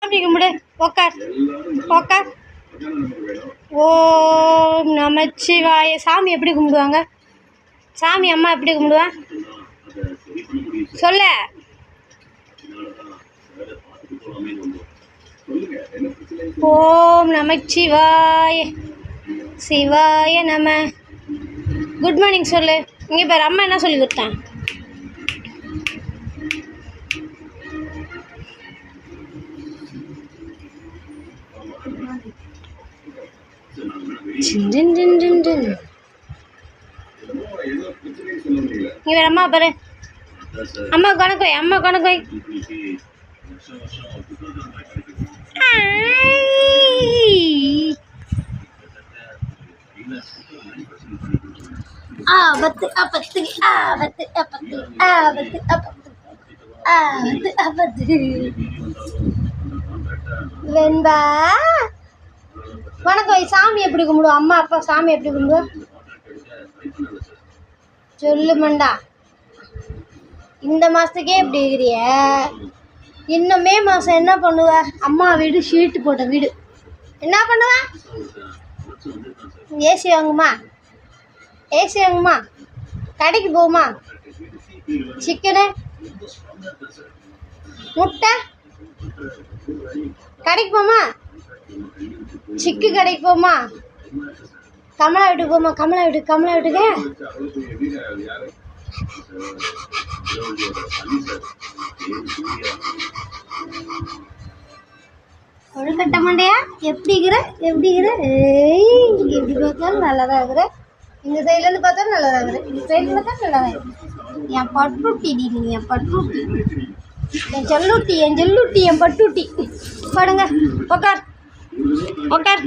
சாமி கும்பிடு. உக்கார் உக்கார். ஓம் நமச்சிவாய. சாமி எப்படி கும்பிடுவாங்க? சாமி அம்மா எப்படி கும்பிடுவா சொல்ல? ஓம் நமச்சிவாய சிவாய நம. குட் மார்னிங் சொல்லு. இங்கே பாரு அம்மா என்ன சொல்லி கொடுத்தேன். இங்கே பாரு அம்மா பாரு. அம்மா கணக்கு வை. அம்மா கணக்கு வை. ஆபத்து ஆபத்து ஆபத்து ஆபத்து ஆபத்து ஆபத்து ஆபத்து ஆபத்து. வெண்பா வணக்கம். சாமி எப்படி கும்பிடுவோம்? அம்மா அப்பா சாமி எப்படி கும்பிடுவோம் சொல்லு மண்டா. இந்த மாதத்துக்கே எப்படி இருக்கிறிய? இன்னும் மே மாதம் என்ன பண்ணுவ? அம்மா வீடு ஷீட்டு போட்ட வீடு என்ன பண்ணுவ? ஏசி வாங்குமா? ஏசி வாங்குமா? கடைக்கு போகுமா? சிக்கனு முட்டை கடைக்கு போமா? சிக்கு கடைக்கு போமா? கமலா வீட்டுக்கு போமா? கமலா வீட்டுக்கு ஒரு கட்ட மாண்டையா? எப்படிங்கிற எப்படி பார்த்தாலும் நல்லா தான் இருக்கிற. இந்த சைட்லேருந்து பார்த்தாலும் நல்லா தான் இருக்கிற. இந்த சைடில் பார்த்தா நல்லா தான் இருக்கு. என் பட்டுட்டி நீ, என் பட்டுட்டி, என் செல்லுட்டி, என் பட்டுட்டி. பாடுங்க. உக்கார் உக்கார்.